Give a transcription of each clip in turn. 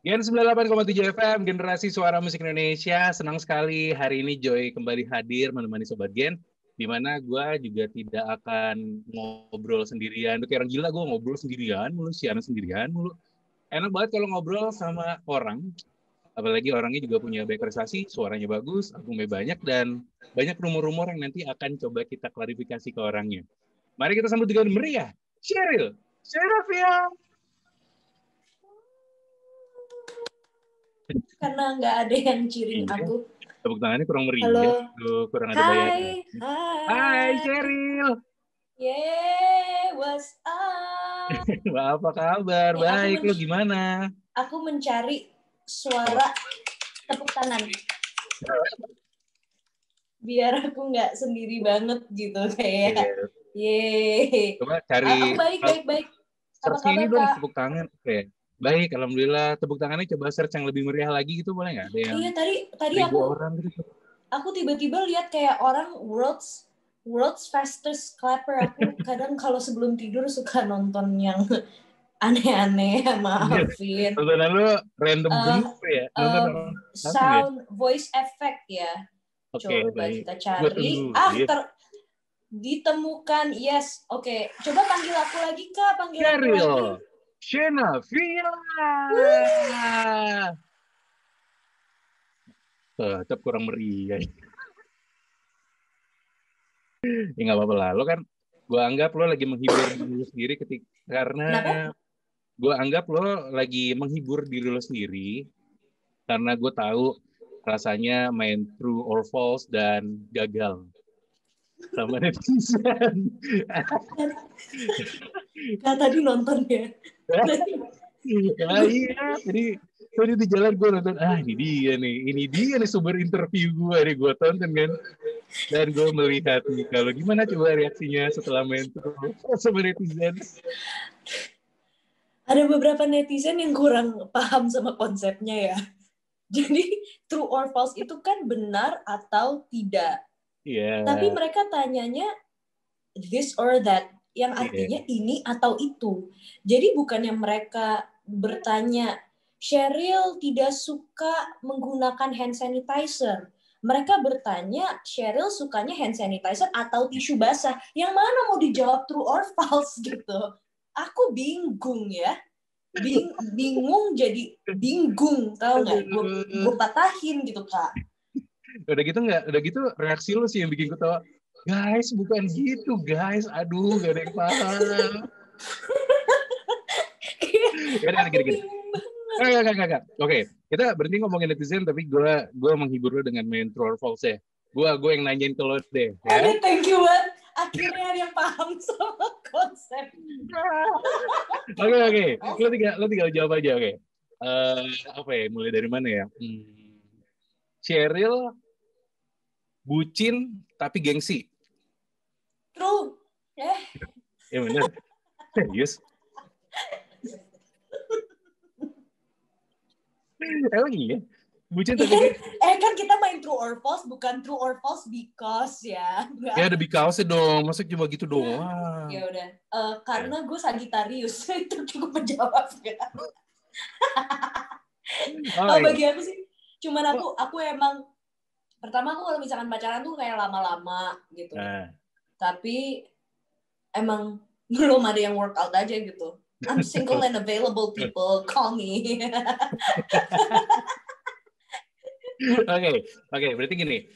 Gen 98,7 FM, Generasi Suara Musik Indonesia. Senang sekali hari ini Joy kembali hadir menemani Sobat Gen, di mana gue juga tidak akan ngobrol sendirian. Itu kayak orang gila, gue ngobrol sendirian mulu, siaran sendirian mulu. Enak banget kalau ngobrol sama orang, apalagi orangnya juga punya banyak prestasi, suaranya bagus, albumnya banyak, dan banyak rumor-rumor yang nanti akan coba kita klarifikasi ke orangnya. Mari kita sambut dengan meriah, Sheryl Sheinafia. Karena nggak ada yang ciring aku. Tepuk tangannya kurang meriah. Halo. Kurang ada bayaran. Hai, Hai. Sheryl. Yeay, what's up? Apa kabar? Baik, lu gimana? Aku mencari suara tepuk tangan. Biar aku nggak sendiri banget gitu kayak. Yeay. Coba cari. Baik. Apa Search ini kabar, dong, Kak? tepuk tangan. Oke. Baik, alhamdulillah. Tepuk tangannya coba search yang lebih meriah lagi gitu, boleh nggak? Ada yang iya, tadi orang gitu. Aku tiba-tiba lihat kayak orang world's fastest clapper. Aku kadang kalau sebelum tidur suka nonton yang aneh-aneh, maafin. Nontonan lu random bener ya? Sound voice effect ya. Oke, Coba baik. kita cari. Ditemukan, yes. Oke, coba panggil aku lagi, Kak. Panggil aku lagi. Sheinafia. Tetap kurang meriah. Ya nggak apa-apa lah. Lo kan, gue anggap lo lagi menghibur diri lo sendiri karena gue anggap lo lagi menghibur diri lo sendiri karena gue tahu rasanya main true or false dan gagal sama netizen. Kak tadi nonton ya? Iya, tadi di jalan gue nonton, ini dia nih sumber interview gue tonton kan. Dan gue melihat nih, kalau gimana coba reaksinya setelah main sama netizen. Ada beberapa netizen yang kurang paham sama konsepnya ya. Jadi true or false itu kan benar atau tidak. Yeah. Tapi mereka tanyanya this or that, yang artinya ini atau itu. Jadi bukannya mereka bertanya, Sheryl tidak suka menggunakan hand sanitizer. Mereka bertanya, Sheryl sukanya hand sanitizer atau tisu basah. Yang mana mau dijawab true or false gitu. Aku bingung ya. Bingung jadi bingung, tahu nggak? Gue patahin gitu, Kak. Udah gitu reaksi lu sih yang bikin gue tawa. Guys, bukan gitu, guys. Aduh, gak ada yang paham. Gini. Enggak. Oke, kita berhenti ngomongin netizen, tapi gue menghibur lo dengan main true or false ya. Gue yang nanyain ke lo deh. Ya? Oke, thank you banget. Akhirnya ada yang paham sama konsep. Oke. Lo tinggal jawab aja, oke. Apa ya? Mulai dari mana ya? Sheryl bucin tapi gengsi. True. Ya bener. Serius. Emang iya? Bucin tapi kan kita main true or false, bukan true or false because ya. Ya ada because dong, masa cuma gitu doang. Ya udah, karena gue Sagittarius itu cukup menjawab ya. Bagi aku sih, cuman aku emang pertama aku kalau misalkan pacaran tuh kayak lama-lama gitu. Tapi emang belum ada yang workout aja gitu. I'm single and available, people call me. Oke, berarti gini,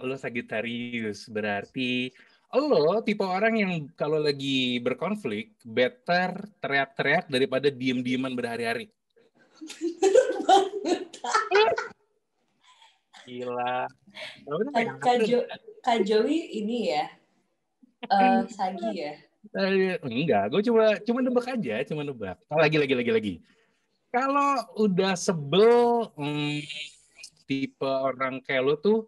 lo Sagittarius, berarti lo tipe orang yang kalau lagi berkonflik, better teriak-teriak daripada diem-dieman berhari-hari. Gila. Kak Joey ini ya, Sagi ya? Enggak, gue cuma nebak aja, Lagi. Kalau udah sebel, tipe orang kayak lo tuh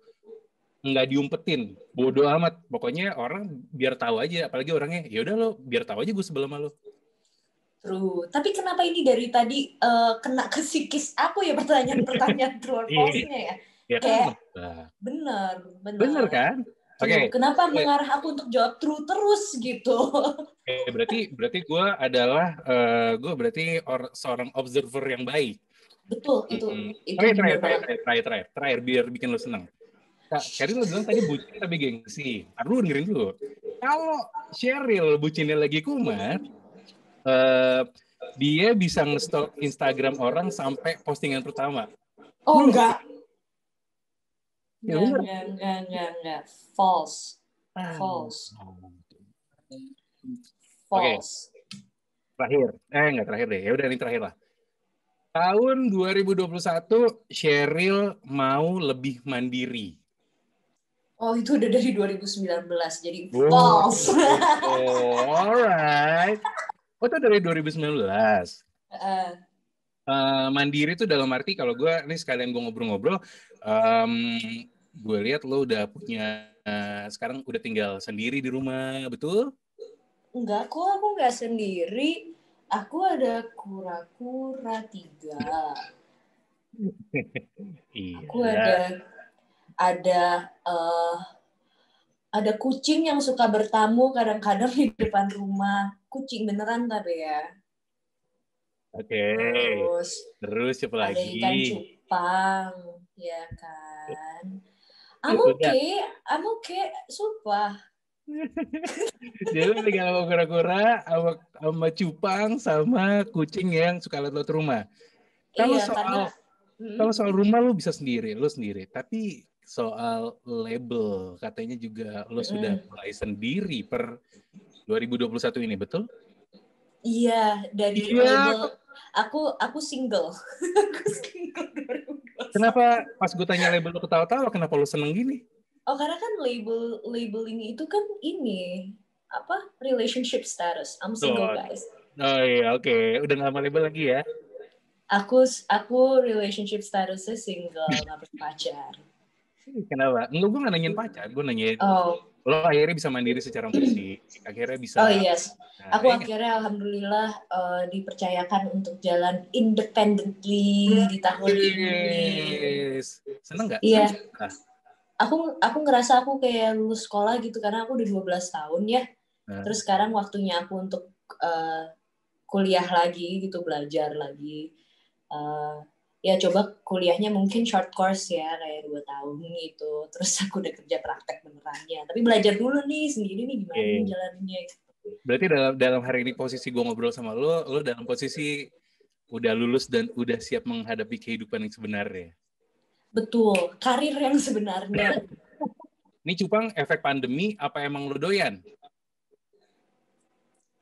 nggak diumpetin, bodoh amat. Pokoknya orang biar tahu aja, apalagi orangnya ya udah lo biar tahu aja gue sebel sama lo. True. Tapi kenapa ini dari tadi kena ke psikis aku ya pertanyaan true or false-nya ya? Ya kayak kan? bener. Bener kan? Oke. Kenapa mengarah aku untuk jawab true terus gitu? Berarti gue adalah seorang observer yang baik. Betul, itu Oke, benar banget. terakhir biar bikin lo seneng. Kak, Sheryl lo bilang tadi bucin tapi gengsi. Lu dengerin dulu. Kalau Sheryl bucinnya lagi kumat, dia bisa nge-stalk Instagram orang sampai postingan pertama. Oh, Lu enggak. Ya bener. Enggak. False. False. False. Terakhir. Enggak terakhir deh. Ya udah ini terakhir lah. Tahun 2021, Sheryl mau lebih mandiri. Oh, itu udah dari 2019, jadi false. Alright. Oh, itu dari 2019. Mandiri itu dalam arti kalau gue, ini sekalian gue ngobrol-ngobrol, gue lihat lo udah punya, sekarang udah tinggal sendiri di rumah, betul? Enggak kok, aku nggak sendiri. Aku ada kura-kura 3. Iya. Aku ada kucing yang suka bertamu kadang-kadang di depan rumah. Kucing beneran tapi ya. Oke. Terus siapa ada lagi? Ikan cupang, ya kan? I'm okay, sumpah. Jadi tinggal sama kura-kura, sama cupang, sama kucing yang suka lihat rumah. Kalau soal rumah lu bisa sendiri, lu sendiri. Tapi soal label katanya juga lu sudah mulai sendiri per 2021 ini, betul? Iya, dari label aku single. Aku single 2021. Kenapa pas gue tanya label lu ketawa-tawa, kenapa lu seneng gini? Oh, karena kan labeling itu kan ini apa? Relationship status. I'm single, guys. Oh iya, oke. Udah nggak sama label lagi ya? Aku relationship statusnya single, nggak berpacar. Kenapa? Enggak, gue nggak nanyain pacar, gue nanyain lo akhirnya bisa mandiri secara musik, akhirnya bisa. Oh yes, aku akhirnya alhamdulillah dipercayakan untuk jalan independently di tahun ini. Seneng nggak? Iya. Aku ngerasa aku kayak lulus sekolah gitu karena aku udah 12 tahun ya. Terus sekarang waktunya aku untuk kuliah lagi gitu, belajar lagi. Ya coba kuliahnya mungkin short course ya, kayak 2 tahun gitu. Terus aku udah kerja praktek benerannya. Tapi belajar dulu nih sendiri nih gimana nih jalannya. Berarti dalam hari ini posisi gue ngobrol sama lo dalam posisi udah lulus dan udah siap menghadapi kehidupan yang sebenarnya. Betul, karir yang sebenarnya. Ini cupang efek pandemi apa emang lo doyan?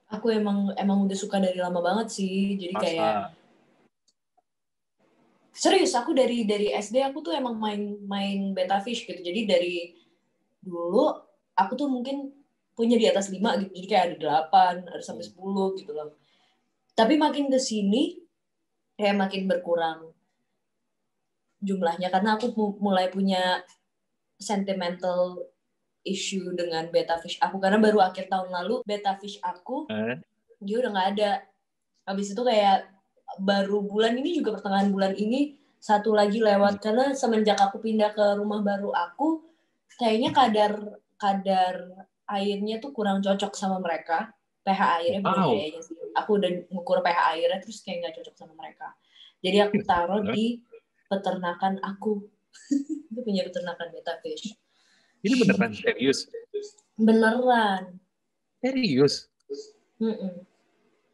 Aku emang udah suka dari lama banget sih. Jadi kayak serius, aku dari SD aku tuh emang main Betafish gitu. Jadi dari dulu aku tuh mungkin punya di atas 5 gitu. Jadi kayak ada 8, ada sampai 10 gitu loh. Tapi makin kesini kayak makin berkurang jumlahnya karena aku mulai punya sentimental issue dengan Betafish aku karena baru akhir tahun lalu Betafish aku dia udah nggak ada. Habis itu kayak baru bulan ini juga pertengahan bulan ini satu lagi lewat karena semenjak aku pindah ke rumah baru aku kayaknya kadar airnya tuh kurang cocok sama mereka. pH airnya bukan kayaknya sih. Aku udah ngukur pH airnya terus kayak nggak cocok sama mereka. Jadi aku taruh di peternakan aku. Itu punya peternakan Betafish. Ini beneran serius? Beneran. Serius?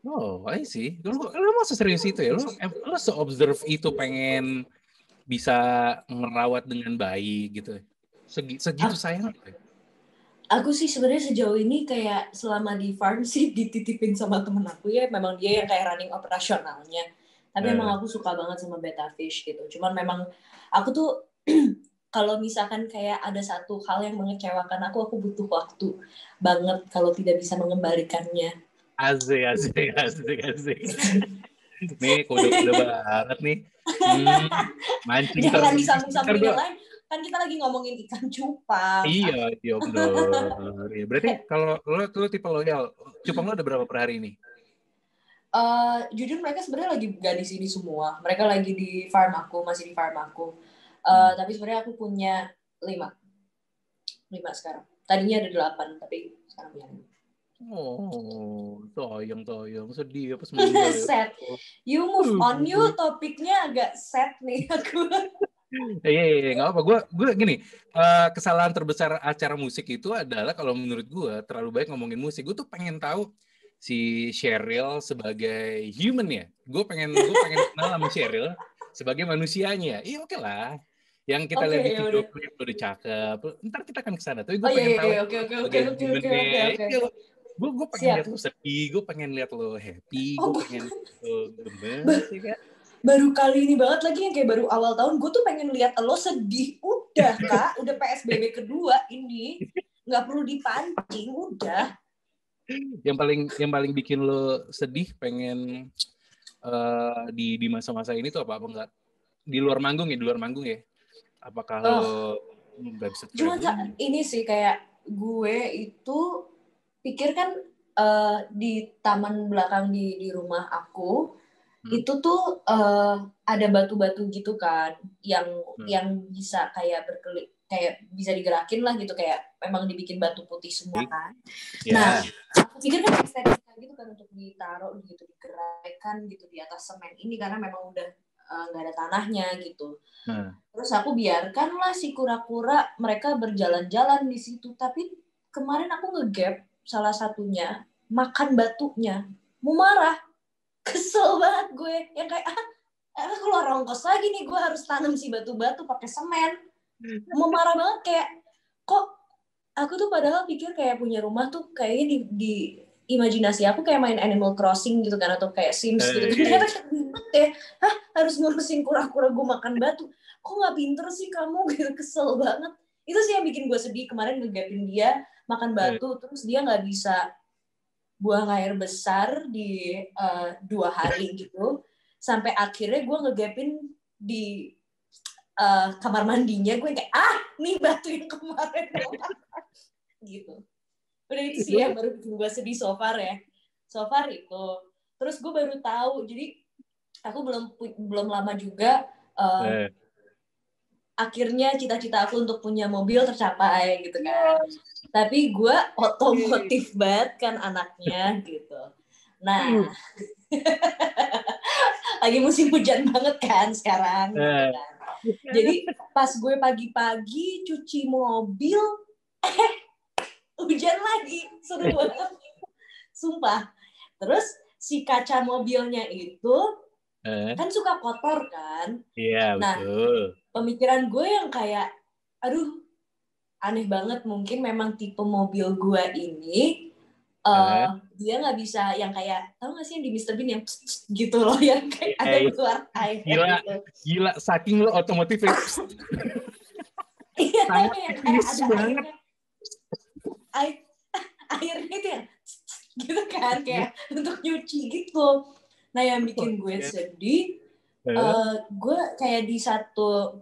Oh, I see. Lu mau serius itu ya? Lu se-observe itu pengen bisa ngerawat dengan baik gitu. Segitu sayang. Aku sih sebenarnya sejauh ini kayak selama di farm sih dititipin sama temen aku ya. Memang dia yang kayak running operasionalnya. Tapi emang aku suka banget sama Betafish gitu. Cuman memang aku tuh kalau misalkan kayak ada satu hal yang mengecewakan aku butuh waktu banget kalau tidak bisa mengembalikannya. Asik. Nih kode-kode banget nih. Mancing. Jangan disambung-sambungin yang lain. Kan kita lagi ngomongin ikan cupang. Iya bener. Berarti kalau lo tipe loyal, cupang lo ada berapa per hari ini? Jujur mereka sebenarnya lagi gak di sini semua. Mereka lagi di farm aku, masih di farm aku. Tapi sebenarnya aku punya 5 sekarang. Tadinya ada 8, tapi sekarang punya 5. Oh, toyong sedih apa meninggal ya. Sad. You move on, you topiknya agak sad nih aku. Iya, nggak apa. Gue gini, kesalahan terbesar acara musik itu adalah kalau menurut gue terlalu baik ngomongin musik. Gue tuh pengen tahu si Cheryl sebagai human ya. Gue pengen kenal sama Cheryl sebagai manusianya. Iya oke lah. Yang kita lihat di video klip udah cakep. Ntar kita akan kesana. Tapi gue pengen tahu sebagai humannya. Gue pengen lihat lo sedih, gue pengen lihat lo happy, gue pengen lo gemes, ya kan? Baru kali ini banget lagi yang kayak baru awal tahun, gue tuh pengen lihat lo sedih. Udah Kak, udah PSBB kedua ini, nggak perlu dipancing, udah. Yang paling bikin lo sedih pengen di masa-masa ini tuh apa enggak? Di luar manggung ya? Apakah lo nggak bisa traveling? Cuma ini sih kayak gue itu pikir kan di taman belakang di rumah aku itu tuh ada batu-batu gitu kan yang bisa kayak kayak bisa digerakin lah gitu, kayak memang dibikin batu putih semua kan. Nah, aku pikir kan estetika gitu kan untuk ditaruh gitu, digerakkan gitu di atas semen ini karena memang udah nggak ada tanahnya gitu. Terus aku biarkanlah si kura-kura mereka berjalan-jalan di situ. Tapi kemarin aku nge-gap salah satunya makan batunya. Mau marah. Kesel banget gue. Yang kayak, keluar ongkos lagi nih gue harus tanam si batu-batu pakai semen. Mau marah banget kayak, kok aku tuh padahal pikir kayak punya rumah tuh kayaknya di imajinasi aku kayak main Animal Crossing gitu kan, atau kayak Sims gitu. Ternyata ribet deh. Harus ngurusin kura-kura gue makan batu. Kok nggak pinter sih kamu gitu, kesel banget. Itu sih yang bikin gue sedih kemarin, ngegapin dia makan batu, terus dia nggak bisa buang air besar di 2 hari gitu. Sampai akhirnya gue ngegapin di kamar mandinya, gue kayak, nih batu yang kemarin gitu. Udah itu sih yang baru bikin gue sedih so far itu. Terus gue baru tahu, jadi aku belum lama juga akhirnya cita-cita aku untuk punya mobil tercapai gitu kan. Tapi gue otomotif banget kan anaknya gitu. Nah, lagi musim hujan banget kan sekarang gitu kan. Jadi pas gue pagi-pagi cuci mobil, hujan lagi, seru banget. Sumpah. Terus si kaca mobilnya itu kan suka kotor kan. Iya, betul. Pemikiran gue yang kayak, aduh, aneh banget, mungkin memang tipe mobil gue ini dia nggak bisa yang kayak, tahu nggak sih yang di Mr. Bean yang gitu loh, yang kayak ada keluar air. Gila, saking lo otomotif ya. Iya, sangat teknis banget. Airnya itu yang gitu kan, kayak untuk nyuci gitu. Nah, yang bikin gue sedih, gue kayak di satu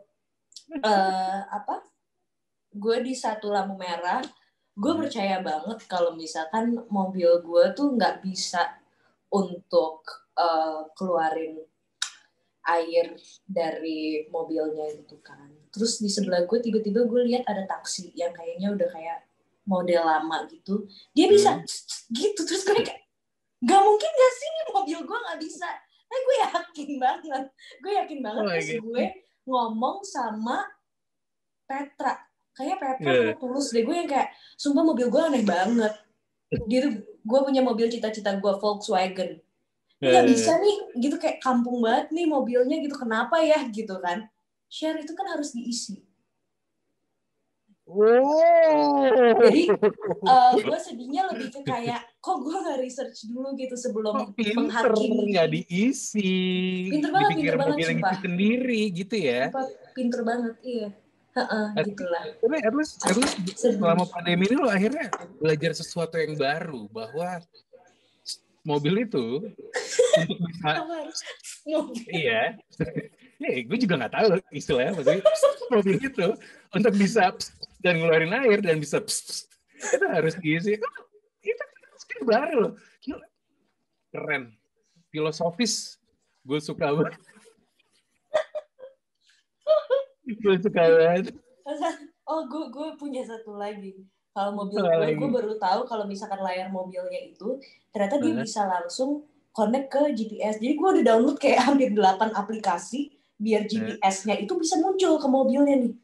gue di satu lampu merah, gue percaya banget kalau misalkan mobil gue tuh nggak bisa untuk keluarin air dari mobilnya gitu kan. Terus di sebelah gue tiba-tiba gue lihat ada taksi yang kayaknya udah kayak model lama gitu. Dia bisa gitu, terus gue kayak, gak mungkin gak sih nih mobil gue gak bisa. Nah, gue yakin banget. Terus gue ngomong sama Petra. Kayaknya Petra mau Tulus deh. Gue yang kayak, sumpah mobil gue aneh banget. Dia tuh, gue punya mobil cita-cita gue, Volkswagen. Nggak bisa nih, gitu kayak kampung banget nih mobilnya gitu. Kenapa ya gitu kan. Share itu kan harus diisi. Jadi gue sedihnya lebih ke kayak, kok gue nggak research dulu gitu sebelum menghakimi. Nggak diisi. Pinter banget, dipikir mobil yang itu sendiri gitu ya. Pinter banget, iya. Gitulah. Tapi at least selama pandemi ini lo akhirnya belajar sesuatu yang baru, bahwa mobil itu untuk bisa iya. Gue juga nggak tahu istilahnya, maksudnya mobil itu untuk bisa dan ngeluarin air dan bisa itu harus diisi. Itu skill baru loh. Keren, filosofis. Gue suka banget. Gue suka banget. Oh, gue punya satu lagi. Kalau mobil Apa gue lagi? baru tahu kalau misalkan layar mobilnya itu ternyata dia bisa langsung connect ke GPS. Jadi gue udah download kayak hampir 8 aplikasi biar GPS-nya itu bisa muncul ke mobilnya nih.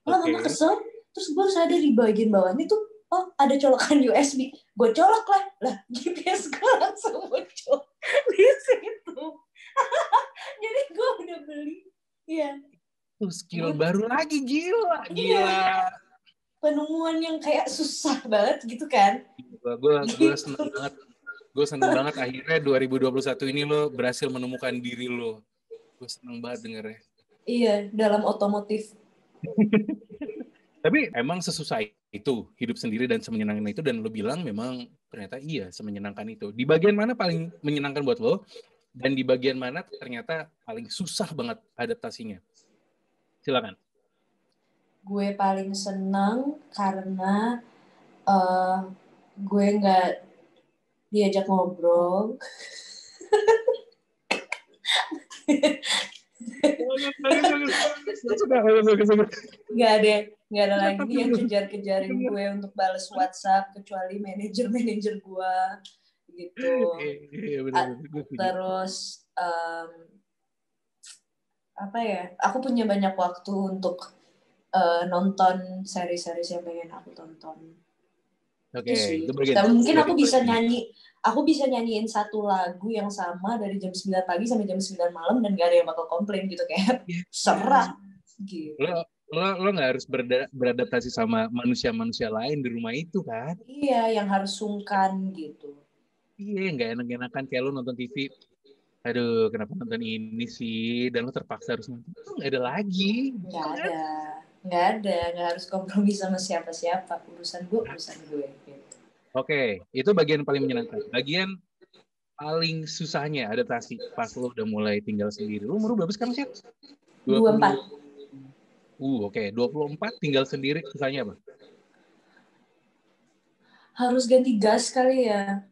Lama-lama kesel, terus gue sadar di bagian bawahnya tuh, oh ada colokan USB. Gue colok lah GPS gue langsung muncul di situ. Jadi gue udah beli. Iya. Tuh skill baru lagi, gila. Iya. Penemuan yang kayak susah banget gitu kan. Gue seneng banget. Gue seneng banget akhirnya 2021 ini lo berhasil menemukan diri lo. Gue seneng banget dengernya. Iya, dalam otomotif. Tapi emang sesusah itu hidup sendiri dan semenyenangkan itu, dan lo bilang memang ternyata iya semenyenangkan itu. Di bagian mana paling menyenangkan buat lo, dan di bagian mana ternyata paling susah banget adaptasinya? Silakan. Gue paling senang karena gue nggak diajak ngobrol. Nggak ada lagi yang kejar-kejarin gue untuk balas WhatsApp kecuali manajer gue gitu. Terus apa ya? Aku punya banyak waktu untuk nonton seri-seri yang pengen aku tonton. Oke, itu bagian. Mungkin aku bisa nyanyiin satu lagu yang sama dari jam 9 pagi sampai jam 9 malam dan gak ada yang bakal komplain gitu, kayak serah gitu. Lo nggak harus beradaptasi sama manusia-manusia lain di rumah itu kan? Iya, yang harus sungkan gitu. Iya, nggak enak-enakan kayak lo nonton TV. Aduh, kenapa nonton ini sih? Dan lo terpaksa harus nonton. Itu nggak ada lagi. Nggak ada. Nggak harus kompromi sama siapa-siapa. Urusan gue gitu. Oke, itu bagian paling menyenangkan. Bagian paling susahnya adaptasi pas lo udah mulai tinggal sendiri. Lo umur berapa sekarang sih? 24. Oke. 24 tinggal sendiri, susahnya apa? Harus ganti gas kali ya.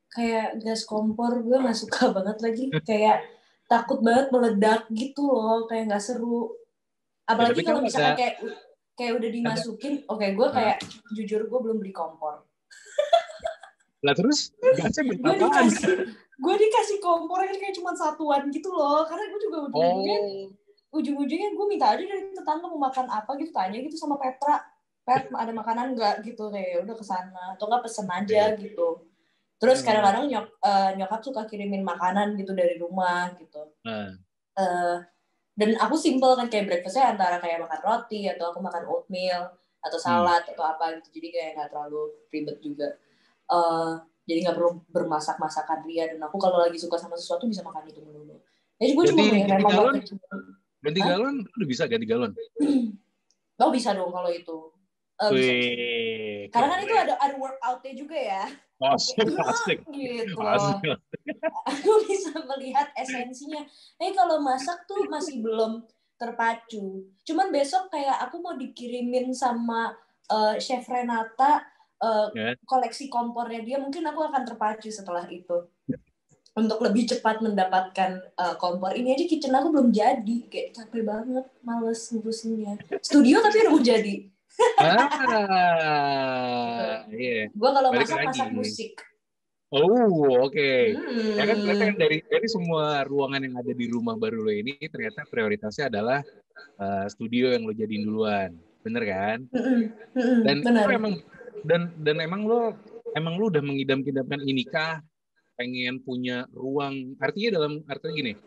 Kayak gas kompor gue nggak suka banget lagi. Kayak takut banget meledak gitu loh. Kayak nggak seru. Apalagi kalau misalkan kayak udah dimasukin, gue kayak jujur gue belum beli kompor. Lah terus gasnya berapaan? Gue dikasih kompor yang kayak cuma satuan gitu loh, karena gue juga ujung-ujungnya gue minta aja dari tetangga mau makan apa gitu, tanya gitu sama Petra, ada makanan nggak gitu, kayak udah kesana atau nggak pesen aja gitu. Terus kadang-kadang nyokap suka kirimin makanan gitu dari rumah gitu. Dan aku simple kan, kayak breakfastnya antara kayak makan roti atau aku makan oatmeal atau salad atau apa gitu, jadi kayak nggak terlalu ribet juga. Jadi nggak perlu bermasak-masakan dia, dan aku kalau lagi suka sama sesuatu bisa makan itu dulu. Jadi gue cuma punya remote kecil. Ganti galon udah bisa ganti galon? Oh bisa dong kalau itu. Bisa. Karena kan itu ada workout-nya juga ya. Asik. Gitu. Aku bisa melihat esensinya. Kalau masak tuh masih belum terpacu. Cuman besok kayak aku mau dikirimin sama Chef Renata koleksi kompornya dia, mungkin aku akan terpacu setelah itu untuk lebih cepat mendapatkan kompor. Ini aja kitchen aku belum jadi, kayak capek banget, males ngurusinnya. Studio tapi udah mau jadi. Gue kalau masak musik. Oke. Ya kan kelihatan dari semua ruangan yang ada di rumah baru lo ini ternyata prioritasnya adalah studio yang lo jadiin duluan, bener kan? Dan bener. itu emang lo udah mengidam-idamkan inikah, pengen punya ruang, artinya gini,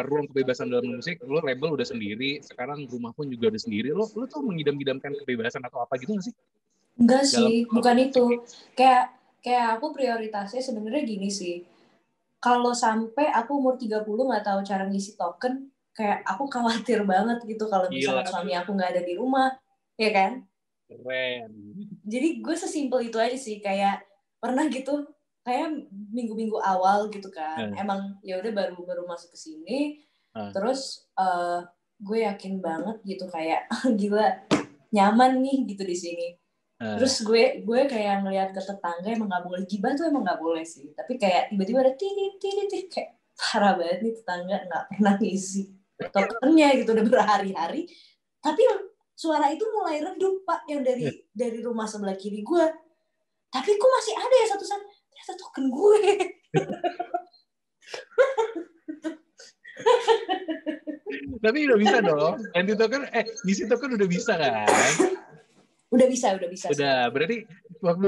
ruang kebebasan dalam musik, lo label udah sendiri, sekarang rumah pun juga udah sendiri, lo tuh mengidam-idamkan kebebasan atau apa gitu nggak sih? Enggak sih, bukan itu. Kayak aku prioritasnya sebenarnya gini sih. Kalau sampai aku umur 30 nggak tahu cara ngisi token, kayak aku khawatir banget gitu kalau misalnya suami aku nggak ada di rumah, ya kan? Keren. Jadi gue sesimpel itu aja sih, kayak pernah gitu, kayak minggu-minggu awal gitu kan, emang ya udah baru masuk ke sini, terus gue yakin banget gitu kayak gila nyaman nih gitu di sini. Terus gue kayak ngeliat ke tetangga, emang nggak boleh gibah tuh, emang nggak boleh sih, tapi kayak tiba-tiba ada titit kayak parah banget nih tetangga, nggak pernah ngisi tokennya gitu udah berhari-hari, tapi suara itu mulai redup Pak, yang dari rumah sebelah kiri gue. Tapi kok masih ada ya satu saat, ternyata token gue. Tapi udah bisa dong. Anti token, ngisi token udah bisa kan? Udah bisa. Udah, berarti waktu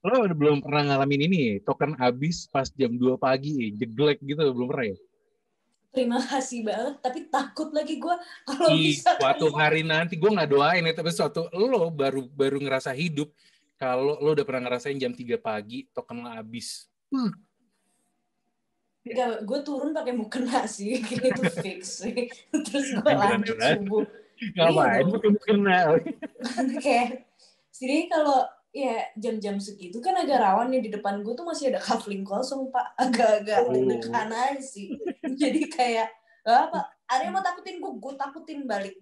lo belum pernah ngalamin ini, token habis pas jam 2 pagi, jeglek gitu, belum pernah ya? Terima kasih banget, tapi takut lagi gue kalau bisa. Suatu hari nanti, gue nggak doain ya, tapi suatu lo baru ngerasa hidup, kalau lo udah pernah ngerasain jam 3 pagi, token lo habis. Gak, gue turun pakai mukena sih, kayak itu fix sih. Terus gue lanjut subuh. Ngapain pakai mukena? Kayak, jadi kalau ya jam-jam segitu kan agak rawan nih, di depan gue tuh masih ada kafling kosong Pak, agak deg-degan aja sih. Jadi kayak, apa? Ada yang mau takutin gue takutin balik.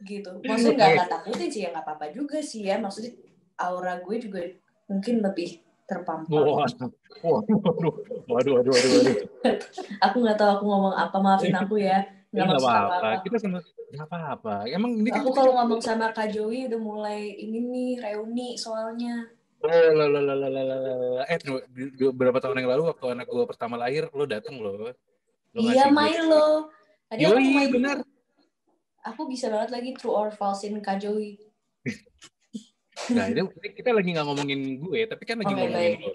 Gitu. Maksudnya nggak takutin sih, ya nggak apa-apa juga sih ya. Maksudnya aura gue juga mungkin lebih terpampang. Waduh. Aku nggak tahu aku ngomong apa, maafin aku ya. Nggak maksud apa-apa. Kita sama nggak apa-apa. Emang ini kan aku kalau ngomong sama Kak Joey udah mulai ini nih reuni soalnya. Berapa tahun yang lalu waktu anak gue pertama lahir, lo dateng lo. Iya, main lo. Tadi aku main. Bener. Aku bisa banget lagi true or false-in Kak Joey. Nah, ini kita lagi nggak ngomongin gue, tapi kan lagi ngomongin lo.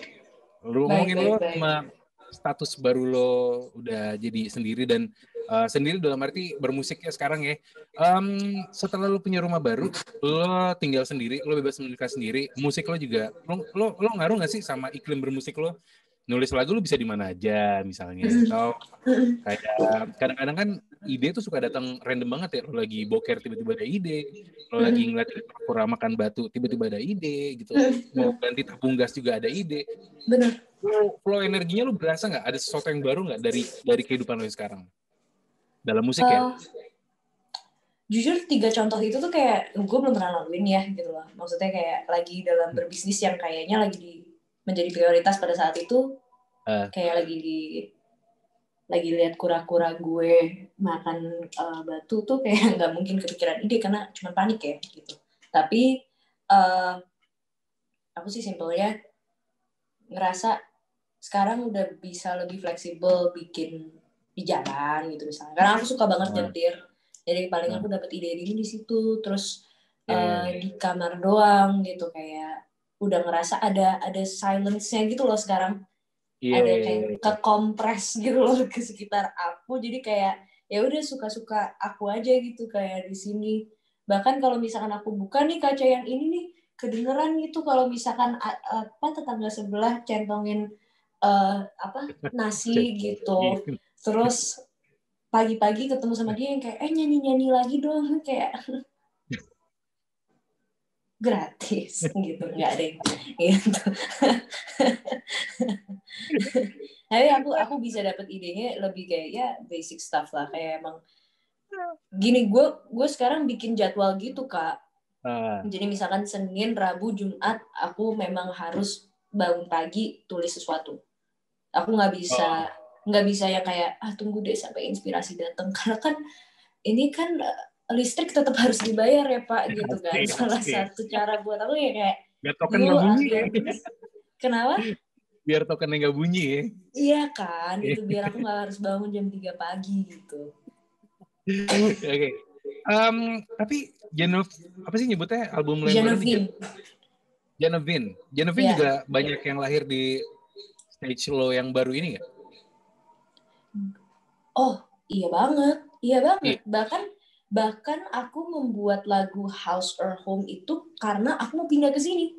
Lo ngomongin lo sama status baru lo udah jadi sendiri, dan sendiri dalam arti bermusiknya sekarang ya. Setelah lo punya rumah baru, lo tinggal sendiri, lo bebas memiliki sendiri, musik lo juga, lo ngaruh nggak sih sama iklim bermusik lo? Nulis lagu lo bisa di mana aja misalnya, atau kayak kadang-kadang kan ide tuh suka datang random banget ya. Lo lagi boker tiba-tiba ada ide, lo lagi ngeliatin kura makan batu tiba-tiba ada ide gitu, mau ganti tabung gas juga ada ide. Bener. Flow energinya lo berasa nggak ada sesuatu yang baru nggak dari kehidupan lo sekarang dalam musik ya? Jujur 3 contoh itu tuh kayak gue belum pernah laluin ya gitu loh. Maksudnya kayak lagi dalam berbisnis yang kayaknya lagi menjadi prioritas pada saat itu, kayak lagi lihat kura-kura gue makan batu tuh kayak nggak mungkin kepikiran ide karena cuma panik ya gitu. Tapi aku sih simpelnya ngerasa sekarang udah bisa lebih fleksibel bikin di jalan gitu misalnya. Karena aku suka banget nyetir, jadi paling aku dapet ide di situ. Terus di kamar doang gitu, kayak udah ngerasa ada silence-nya gitu loh sekarang. Ada kayak kekompres gitu loh ke sekitar aku. Jadi kayak ya udah suka-suka aku aja gitu kayak di sini. Bahkan kalau misalkan aku buka nih kaca yang ini nih, kedengeran gitu kalau misalkan tetangga sebelah centongin nasi gitu. Terus pagi-pagi ketemu sama dia yang kayak nyanyi-nyanyi lagi dong, kayak gratis gitu, nggak ada yang gitu. Tapi aku bisa dapet idenya lebih kayak ya basic stuff lah, kayak emang gini, gue sekarang bikin jadwal gitu Kak. Jadi misalkan Senin, Rabu, Jumat aku memang harus bangun pagi tulis sesuatu. Aku nggak bisa ya kayak tunggu deh sampai inspirasi datang, karena kan ini kan listrik tetap harus dibayar ya Pak gitu kan. Salah satu cara buat aku ya kayak biar token nggak bunyi ya. Kenapa? Biar tokennya nggak bunyi ya. Iya kan, itu biar aku nggak harus bangun jam 3 pagi gitu. Oke. Tapi apa sih nyebutnya album Genevieve. Genevieve juga banyak yang lahir di stage lo yang baru ini nggak? Oh iya banget. Bahkan aku membuat lagu House or Home itu karena aku mau pindah ke sini.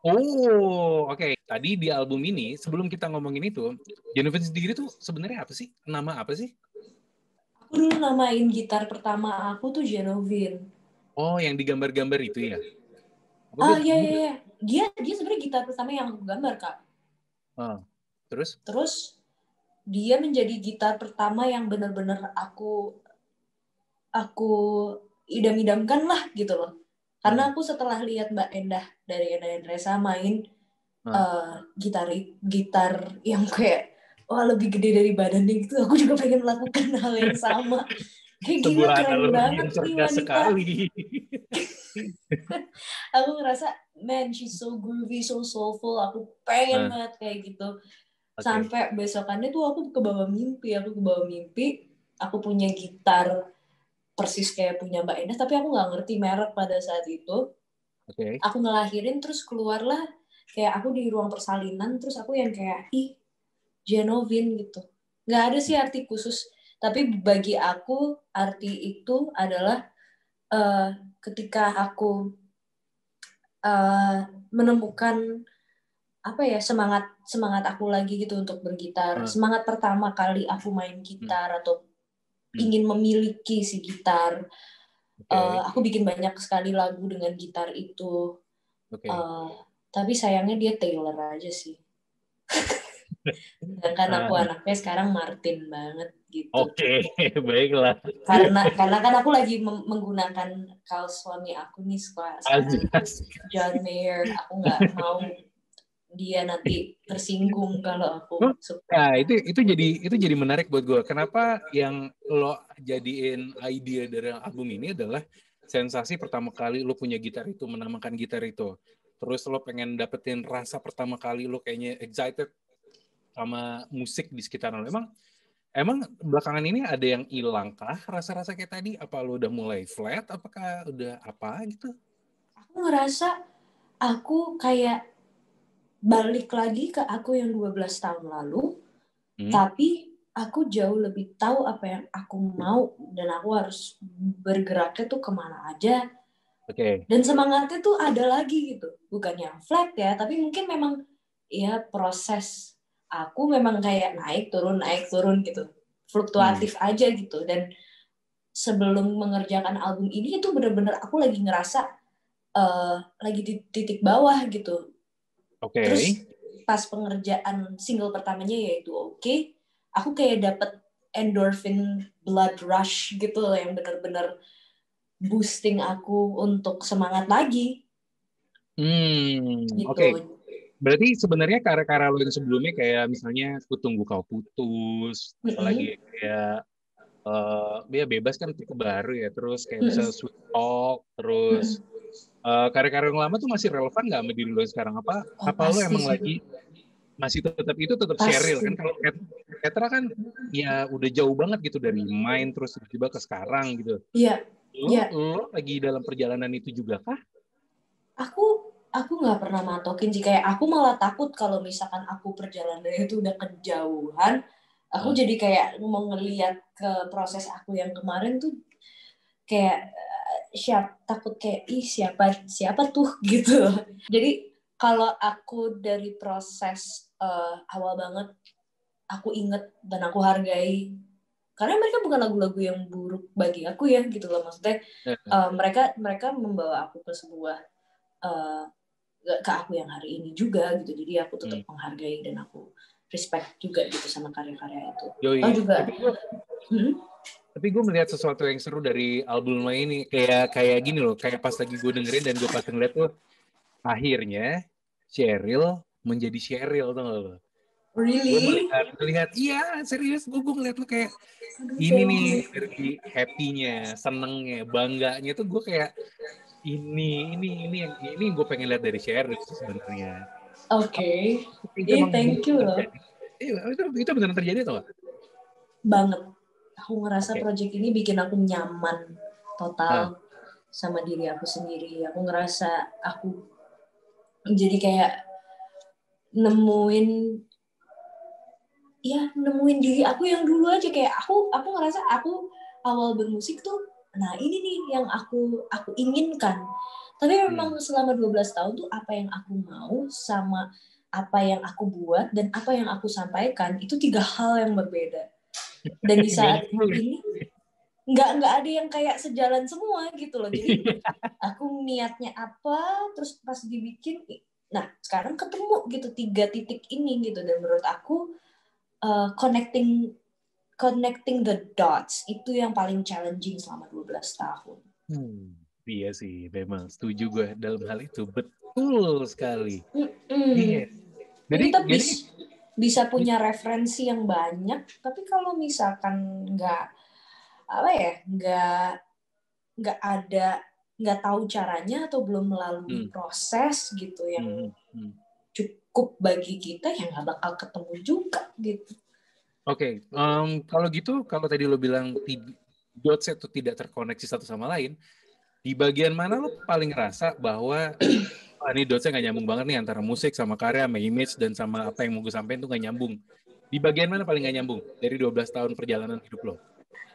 Oh, oke. Tadi di album ini, sebelum kita ngomongin itu, Genevieve sendiri tuh sebenarnya apa sih? Nama apa sih? Aku dulu namain gitar pertama aku tuh Genevieve. Oh, yang digambar-gambar itu ya? Iya. Dia sebenarnya gitar pertama yang aku gambar Kak. Terus dia menjadi gitar pertama yang benar-benar aku idam-idamkan lah gitu loh. Karena aku setelah lihat Mbak Endah dari Endah Endresa main gitar yang kayak lebih gede dari badannya gitu, aku juga pengen melakukan hal yang sama Kayak gila, Sebuah keren analogi banget yang nih cerdas wanita. sekali. Aku ngerasa, man, she's so groovy, so soulful. Aku pengen Nah, banget kayak gitu. oke. Sampai besokannya tuh aku ke bawah mimpi. Aku punya gitar persis kayak punya Mbak Enes, tapi aku nggak ngerti merek pada saat itu. Oke. Aku ngelahirin, terus keluarlah kayak aku di ruang persalinan, terus aku yang kayak, ih, Genovine gitu. Nggak ada sih arti khusus. Tapi bagi aku, arti itu adalah ketika aku menemukan apa ya, semangat aku lagi gitu untuk bergitar. Uh, Semangat pertama kali aku main hmm, gitar atau hmm. ingin memiliki si gitar. Oke. Aku bikin banyak sekali lagu dengan gitar itu. Oke. Uh, tapi sayangnya dia Taylor aja sih. Sedangkan aku Ah, anaknya sekarang Martin banget gitu. oke, baiklah. Karena kan aku lagi menggunakan kaos suami aku nih sekarang, Ajas. John Mayer. Aku nggak mau dia nanti tersinggung kalau aku Oh, suka. nah, itu jadi menarik buat gue. Kenapa yang lo jadiin ide dari album ini adalah sensasi pertama kali lo punya gitar itu, menamakan gitar itu. Terus lo pengen dapetin rasa pertama kali lo kayaknya excited sama musik di sekitar lo. Emang belakangan ini ada yang hilang kah rasa-rasa kayak tadi? Apa lo udah mulai flat? Apakah udah apa gitu? Aku ngerasa aku kayak balik lagi ke aku yang 12 tahun lalu, Hmm? tapi aku jauh lebih tahu apa yang aku mau dan aku harus bergeraknya tuh kemana aja. Oke. Dan semangatnya tuh ada lagi gitu. Bukan yang flat ya, tapi mungkin memang ya proses aku memang kayak naik turun gitu. Hmm. Fluktuatif aja gitu. Dan sebelum mengerjakan album ini itu benar-benar aku lagi ngerasa lagi di titik bawah gitu. Oke. Terus pas pengerjaan single pertamanya yaitu Oke, aku kayak dapet endorphin blood rush gitu loh, yang benar-benar boosting aku untuk semangat lagi gitu. Oke. Berarti sebenarnya karya-karya lo yang sebelumnya kayak misalnya Ku Tunggu Kau Putus, apalagi Mm-mm. kayak ya bebas kan tipe baru ya, terus kayak bisa Mm-mm. Sweet Talk, terus Mm-mm. karya-karya yang lama tuh masih relevan nggak sama diri lo sekarang? Apa Oh apa lo pasti emang sih, lagi masih tetap itu tetap Sheryl pasti. kan? Kalau Petra kan ya udah jauh banget gitu dari main terus tiba-tiba ke sekarang gitu. Iya, Lo iya. lo lagi dalam perjalanan itu juga kah? Aku nggak pernah matokin sih, kayak aku malah takut kalau misalkan aku perjalanannya itu udah kejauhan, aku Uh, jadi kayak mau ngeliat ke proses aku yang kemarin tuh kayak takut kayak ih siapa siapa tuh gitu. Jadi kalau aku dari proses awal banget, aku inget dan aku hargai karena mereka bukan lagu-lagu yang buruk bagi aku ya gitu loh, maksudnya mereka mereka membawa aku ke sebuah uh, ke aku yang hari ini juga gitu, jadi aku tetap hmm. menghargai dan aku respect juga gitu sama karya-karya itu. Oh Yoi. juga, Tapi gue melihat sesuatu yang seru dari album lo ini kayak kayak gini loh, kayak pas lagi gue dengerin dan gue pas ngeliat tuh akhirnya Sheryl menjadi Sheryl tuh lo. Gue really, melihat melihat iya serius gue ngeliat lo kayak aduh ini thank nih you. dari happy-nya, senengnya, bangganya tuh gue kayak ini yang gue pengen lihat dari Sheryl sih sebenarnya. Oke, okay. Itu emang Thank beneran you loh. terjadi. Iya, itu beneran terjadi atau nggak? Banget. Aku ngerasa Oke. project ini bikin aku nyaman total Ah, sama diri aku sendiri. Aku ngerasa aku jadi kayak nemuin nemuin diri aku yang dulu aja, kayak aku ngerasa aku awal bermusik tuh nah ini nih yang aku inginkan. Tapi hmm. memang selama 12 tahun tuh apa yang aku mau sama apa yang aku buat dan apa yang aku sampaikan itu tiga hal yang berbeda. Dan di Nggak saat nyambung. ini nggak ada yang kayak sejalan semua gitu loh. Jadi aku niatnya apa, terus pas dibikin, nah sekarang ketemu gitu tiga titik ini gitu. Dan menurut aku connecting connecting the dots itu yang paling challenging selama 12 tahun. Hmm, iya sih, memang setuju gue dalam hal itu. Betul sekali. Iya. Ya, Jadi, kita jadi, bisa punya referensi yang banyak, tapi kalau misalkan nggak apa ya, nggak tahu caranya atau belum melalui proses gitu yang cukup bagi kita, ya nggak bakal ketemu juga gitu. Oke, kalau gitu, kalau tadi lo bilang dots itu tidak terkoneksi satu sama lain, di bagian mana lo paling ngerasa bahwa ini dotsnya nggak nyambung banget nih antara musik sama karya, sama image, dan sama apa yang mau gue sampein tuh nggak nyambung. Di bagian mana paling nggak nyambung dari 12 tahun perjalanan hidup lo?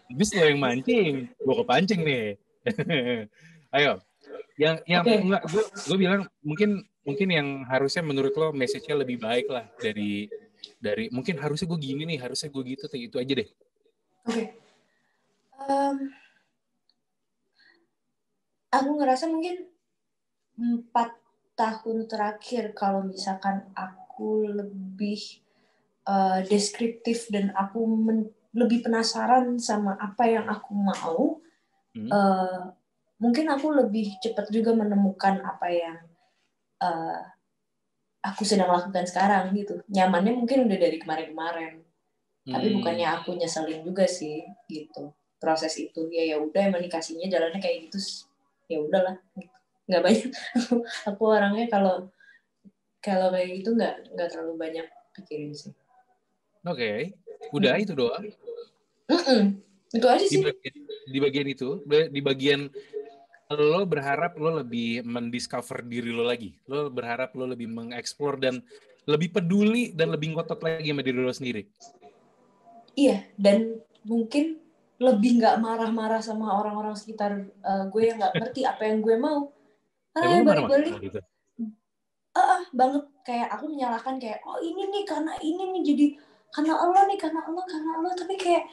Habis lo yang mancing, gue kepancing nih. Ayo, yang Oke. enggak, gue bilang mungkin yang harusnya menurut lo message-nya lebih baik lah dari mungkin harusnya gue gini nih, harusnya gue gitu, itu aja deh. Oke. Aku ngerasa mungkin 4 tahun terakhir kalau misalkan aku lebih deskriptif dan aku lebih penasaran sama apa yang aku mau, mungkin aku lebih cepat juga menemukan apa yang aku sedang lakukan sekarang gitu. Nyamannya mungkin udah dari kemarin-kemarin, tapi bukannya aku nyeselin juga sih gitu proses itu. Ya udah, emang dikasihnya jalannya kayak gitu, ya udahlah gitu. Nggak banyak. Aku orangnya kalau kayak gitu nggak terlalu banyak pikirin sih. Oke. Udah itu doang. Itu aja sih. Di bagian itu, di bagian lo berharap lo lebih mendiscover diri lo lagi. Lo berharap lo lebih mengeksplor dan lebih peduli dan lebih ngotot lagi sama diri lo sendiri. Iya, dan mungkin lebih nggak marah-marah sama orang-orang sekitar gue yang nggak ngerti apa yang gue mau. Karena balik-balik gitu. banget, kayak aku menyalahkan kayak, oh ini nih karena ini nih, jadi karena Allah nih, karena Allah. Tapi kayak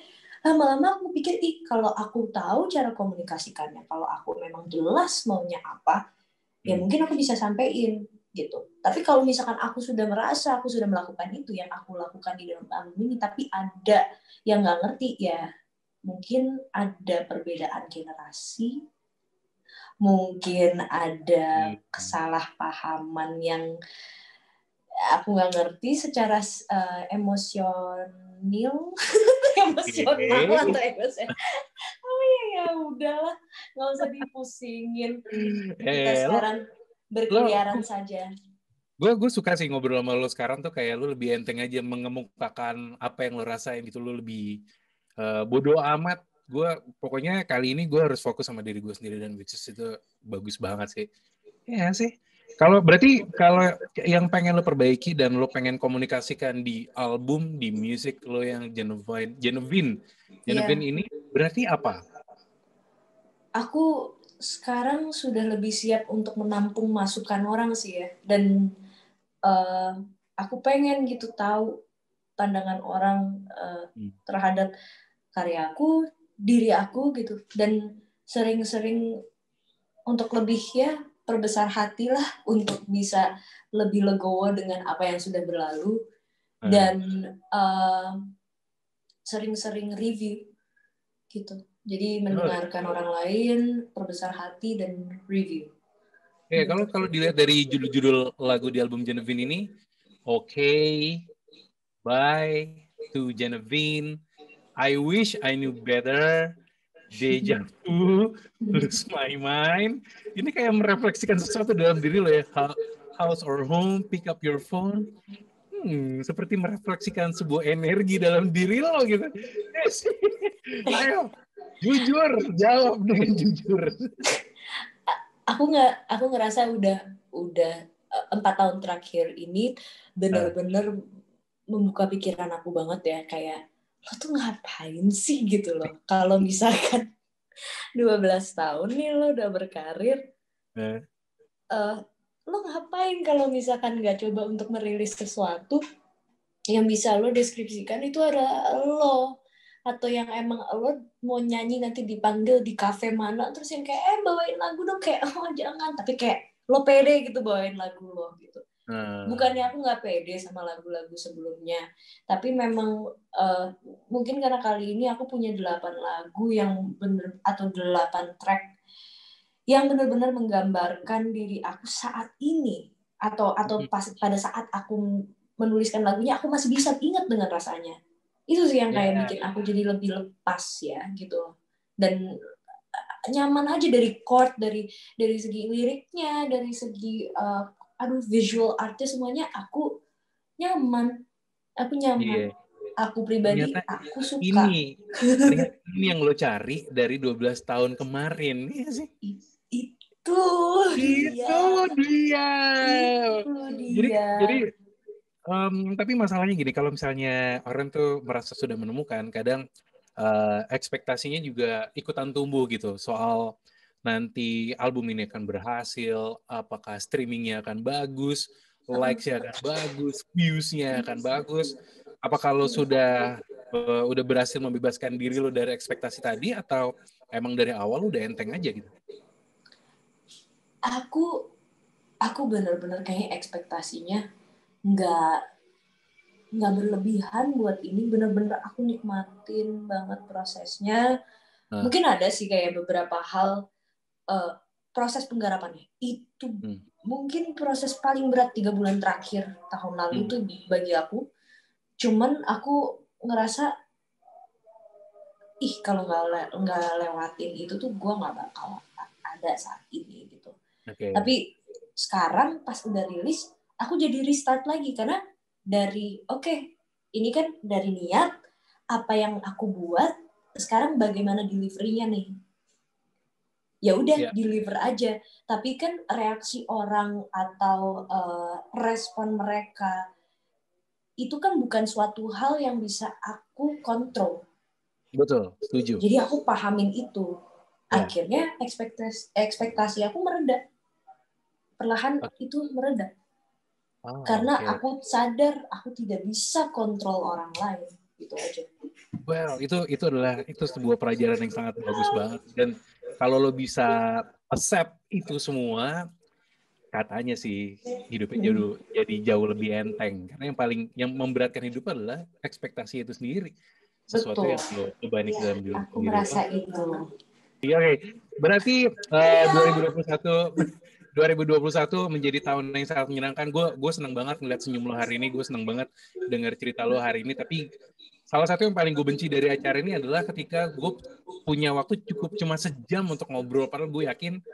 lama-lama aku pikir, kalau aku tahu cara komunikasikannya, kalau aku memang jelas maunya apa, ya mungkin aku bisa sampein gitu. Tapi kalau misalkan aku sudah merasa aku sudah melakukan itu yang aku lakukan di dalam album ini, tapi ada yang nggak ngerti, ya mungkin ada perbedaan generasi, mungkin ada kesalahpahaman yang aku nggak ngerti secara emosional atau emosional. Ya udahlah, nggak usah dipusingin. Kita sekarang berkeliaran saja. Gue suka sih ngobrol sama lo sekarang tuh, kayak lo lebih enteng aja mengemukakan apa yang lo rasain gitu. Lo lebih bodo amat. Gue pokoknya kali ini gue harus fokus sama diri gue sendiri, dan which is itu bagus banget sih. Ya sih. Berarti kalau yang pengen lo perbaiki dan lo pengen komunikasikan di album, di musik lo yang Genevieve ini berarti apa? Aku sekarang sudah lebih siap untuk menampung masukan orang sih ya, dan aku pengen gitu tahu pandangan orang terhadap karyaku, diri aku gitu, dan sering-sering untuk lebih ya perbesar hati lah untuk bisa lebih legowo dengan apa yang sudah berlalu, dan sering-sering review gitu. Jadi mendengarkan orang lain, perbesar hati, dan review. Gitu. Kalau dilihat dari judul-judul lagu di album Genevieve ini, Okay, Bye to Genevieve, I Wish I Knew Better, Deja Vu, Lose My Mind. Ini kayak merefleksikan sesuatu dalam diri lo ya. House or Home, Pick Up Your Phone. Seperti merefleksikan sebuah energi dalam diri lo gitu. Ayo, jujur, jawab dengan jujur. Aku ngerasa udah 4 tahun terakhir ini benar-benar membuka pikiran aku banget ya, kayak lo tuh ngapain sih gitu loh. Kalau misalkan 12 tahun nih lo udah berkarir, lo ngapain kalau misalkan nggak coba untuk merilis sesuatu yang bisa lo deskripsikan itu adalah lo, atau yang emang lo mau nyanyi nanti dipanggil di kafe mana terus yang kayak bawain lagu dong, kayak oh jangan, tapi kayak lo pede gitu bawain lagu lo gitu. Bukannya aku nggak pede sama lagu-lagu sebelumnya, tapi memang mungkin karena kali ini aku punya 8 lagu yang bener, atau 8 track yang benar-benar menggambarkan diri aku saat ini, atau pas pada saat aku menuliskan lagunya aku masih bisa ingat dengan rasanya. Itu sih yang kayak bikin aku jadi lebih lepas ya gitu. dan nyaman aja dari chord, dari segi liriknya, dari segi visual artnya, semuanya aku nyaman. Iya. Aku pribadi Ternyata aku suka. ini yang lo cari dari 12 tahun kemarin, iya sih. Itu Itu dia. Itu dia. Jadi tapi masalahnya gini, kalau misalnya orang tuh merasa sudah menemukan, kadang ekspektasinya juga ikutan tumbuh gitu soal nanti album ini akan berhasil, apakah streamingnya akan bagus, likes-nya akan bagus, views-nya akan bagus. Apa kalau udah berhasil membebaskan diri lo dari ekspektasi tadi, atau emang dari awal udah enteng aja gitu? Aku benar-benar kayaknya ekspektasinya nggak berlebihan buat ini. Benar-benar aku nikmatin banget prosesnya. Mungkin ada sih kayak beberapa hal, proses penggarapannya itu mungkin proses paling berat 3 bulan terakhir tahun lalu tuh bagi aku. Cuman aku ngerasa kalau nggak lewatin itu tuh gue nggak bakal ada saat ini gitu. Tapi sekarang pas udah rilis, aku jadi restart lagi karena dari ini kan dari niat apa yang aku buat, sekarang bagaimana delivery-nya nih. Ya udah deliver aja. Tapi kan reaksi orang atau respon mereka itu kan bukan suatu hal yang bisa aku kontrol. Betul, setuju. Jadi aku pahamin itu. Akhirnya ekspektasi aku mereda. Perlahan itu mereda. Karena aku sadar aku tidak bisa kontrol orang lain. Gitu aja. Well, itu sebuah pelajaran yang sangat bagus banget. Dan kalau lo bisa accept itu semua, katanya sih hidupnya jadi jauh lebih enteng. Karena yang memberatkan hidup adalah ekspektasi itu sendiri. Sesuatu yang lo beban dalam diri aku sendiri. merasa itu. Iya, berarti 2021 menjadi tahun yang sangat menyenangkan. Gue senang banget ngeliat senyum lo hari ini. Gue senang banget dengar cerita lo hari ini. Tapi salah satu yang paling gue benci dari acara ini adalah ketika gue punya waktu cukup cuma sejam untuk ngobrol. Padahal gue yakin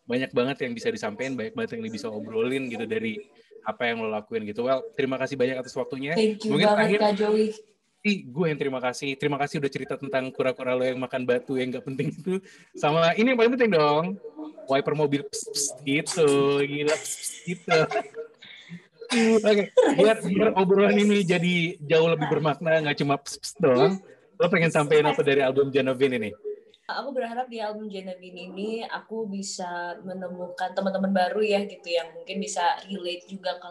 banyak banget yang bisa disampaikan, banyak banget yang bisa obrolin gitu dari apa yang lo lakuin gitu. Well, terima kasih banyak atas waktunya. Thank you Mungkin banget Kak Joey. Gue yang terima kasih udah cerita tentang kura-kura lo yang makan batu yang gak penting itu. Sama ini yang paling penting dong, wiper mobil gitu, gila gitu. Oke, biar obrolan ini jadi jauh lebih bermakna, nggak cuma doang. Lo pengen sampein apa dari album Genevieve ini? Aku berharap di album Genevieve ini aku bisa menemukan teman-teman baru ya gitu, yang mungkin bisa relate juga ke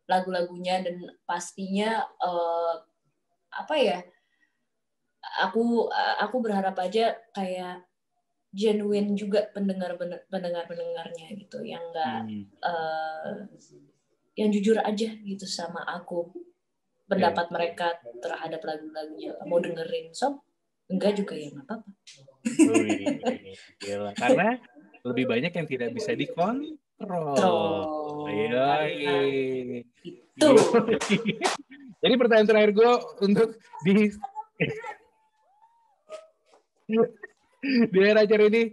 lagu-lagunya, dan pastinya aku berharap aja kayak genuine juga pendengarnya gitu, yang enggak yang jujur aja gitu sama aku pendapat mereka terhadap lagu-lagunya. Mau dengerin enggak juga ya nggak apa-apa. Gila. Karena lebih banyak yang tidak bisa dikontrol. Itu. Jadi pertanyaan terakhir gue untuk di era acara ini,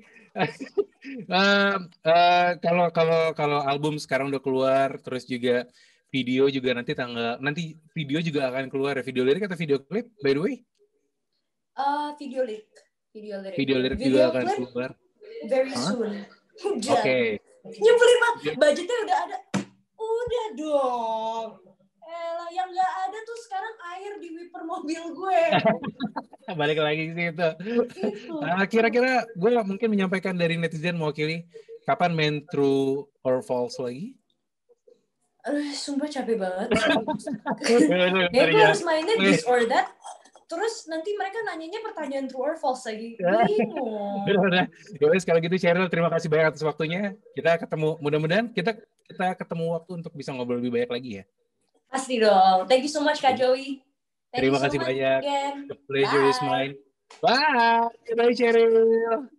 kalau album sekarang udah keluar, terus juga video juga nanti video juga akan keluar ya, video lirik atau video klip by the way? Video lirik juga akan keluar very soon. Oke. Nyebelin banget, budgetnya udah ada. Udah dong. Yang nggak ada tuh sekarang air di wiper mobil gue. Balik lagi sih itu. Kira-kira gue mungkin menyampaikan dari netizen mewakili, kapan main True or False lagi? Sumpah capek banget. Ya gue harus mainnya this or that. Terus nanti mereka nanyanya pertanyaan true or false lagi. Bingung. Yowes, kalau gitu Cheryl, terima kasih banyak atas waktunya. Kita ketemu, mudah-mudahan kita ketemu waktu untuk bisa ngobrol lebih banyak lagi ya. Pasti dong. Thank you so much Kak Joey. Terima kasih banyak. The pleasure is mine. Bye. Bye Cheryl.